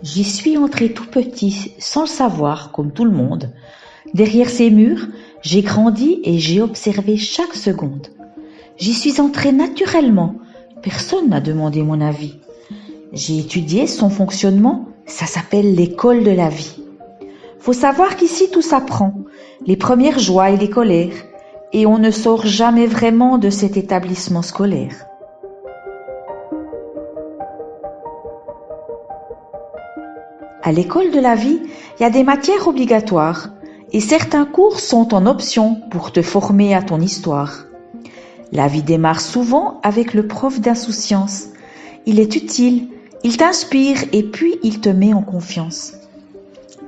J'y suis entré tout petit, sans le savoir, comme tout le monde. Derrière ces murs, j'ai grandi et j'ai observé chaque seconde. J'y suis entré naturellement, personne n'a demandé mon avis. J'ai étudié son fonctionnement, ça s'appelle l'école de la vie. Faut savoir qu'ici tout s'apprend, les premières joies et les colères, et on ne sort jamais vraiment de cet établissement scolaire. À l'école de la vie, il y a des matières obligatoires et certains cours sont en option pour te former à ton histoire. La vie démarre souvent avec le prof d'insouciance. Il est utile, il t'inspire et puis il te met en confiance.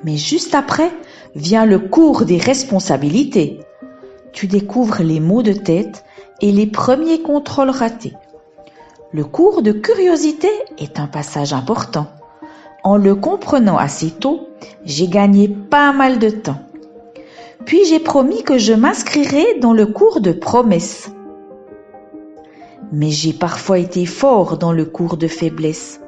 Mais juste après vient le cours des responsabilités. Tu découvres les maux de tête et les premiers contrôles ratés. Le cours de curiosité est un passage important. En le comprenant assez tôt, j'ai gagné pas mal de temps. Puis j'ai promis que je m'inscrirais dans le cours de promesse. Mais j'ai parfois été fort dans le cours de faiblesse.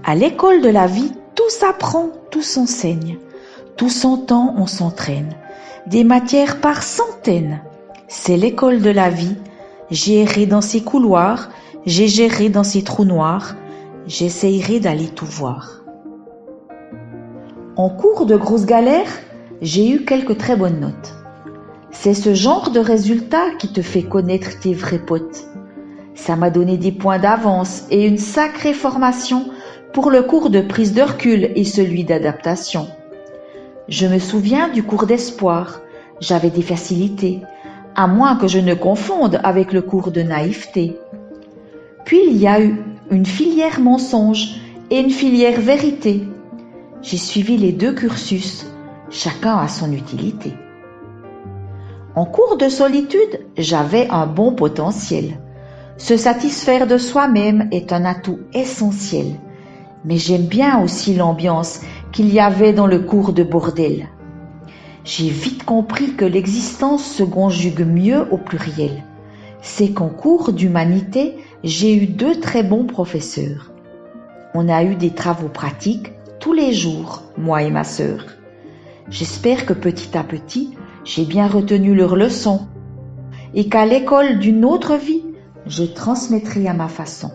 À l'école de la vie, tout s'apprend, tout s'enseigne. Tout s'entend, on s'entraîne. Des matières par centaines. C'est l'école de la vie. J'ai erré dans ses couloirs, j'ai géré dans ses trous noirs. J'essayerai d'aller tout voir. En cours de grosses galères, j'ai eu quelques très bonnes notes. C'est ce genre de résultat qui te fait connaître tes vrais potes. Ça m'a donné des points d'avance et une sacrée formation pour le cours de prise de recul et celui d'adaptation. Je me souviens du cours d'espoir. J'avais des facilités, à moins que je ne confonde avec le cours de naïveté. Puis il y a eu une filière mensonge et une filière vérité. J'ai suivi les deux cursus, chacun a son utilité. En cours de solitude, j'avais un bon potentiel. Se satisfaire de soi-même est un atout essentiel. Mais j'aime bien aussi l'ambiance qu'il y avait dans le cours de bordel. J'ai vite compris que l'existence se conjugue mieux au pluriel. C'est qu'en cours d'humanité, j'ai eu 2 très bons professeurs. On a eu des travaux pratiques tous les jours, moi et ma sœur. J'espère que petit à petit, j'ai bien retenu leurs leçons et qu'à l'école d'une autre vie, je transmettrai à ma façon.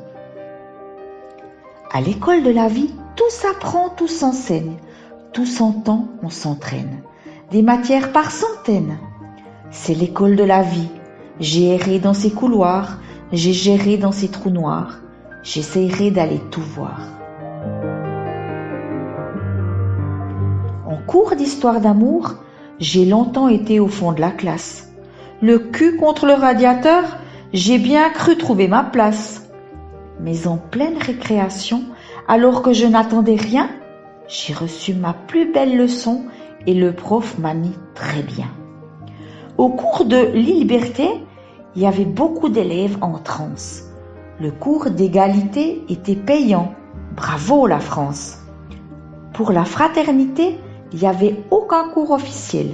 À l'école de la vie, tout s'apprend, tout s'enseigne, tout s'entend, on s'entraîne. Des matières par centaines. C'est l'école de la vie. J'ai erré dans ses couloirs, j'ai géré dans ses trous noirs, j'essayerai d'aller tout voir. En cours d'histoire d'amour, j'ai longtemps été au fond de la classe. Le cul contre le radiateur, j'ai bien cru trouver ma place. Mais en pleine récréation, alors que je n'attendais rien, j'ai reçu ma plus belle leçon et le prof m'a mis très bien. Au cours de l'e-liberté, il y avait beaucoup d'élèves en transe. Le cours d'égalité était payant. Bravo la France! Pour la fraternité, il n'y avait aucun cours officiel.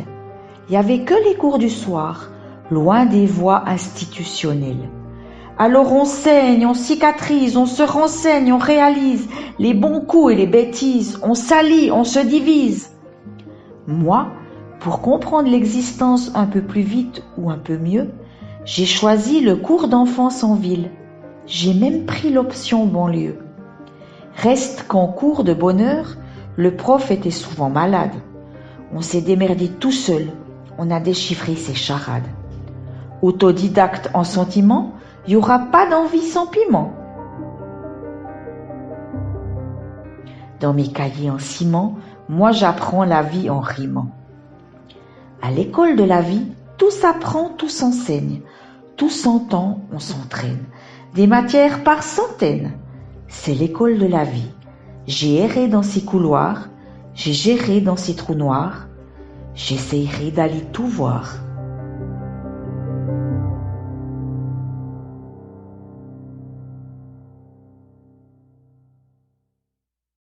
Il n'y avait que les cours du soir, loin des voies institutionnelles. Alors on saigne, on cicatrise, on se renseigne, on réalise les bons coups et les bêtises, on s'allie, on se divise. Moi, pour comprendre l'existence un peu plus vite ou un peu mieux, j'ai choisi le cours d'enfance en ville. J'ai même pris l'option banlieue. Reste qu'en cours de bonheur, le prof était souvent malade. On s'est démerdé tout seul. On a déchiffré ses charades. Autodidacte en sentiment, il n'y aura pas d'envie sans piment. Dans mes cahiers en ciment, moi j'apprends la vie en rimant. À l'école de la vie, tout s'apprend, tout s'enseigne. Tout s'entend, on s'entraîne. Des matières par centaines. C'est l'école de la vie. J'ai erré dans ses couloirs, j'ai géré dans ses trous noirs. J'essayerai d'aller tout voir.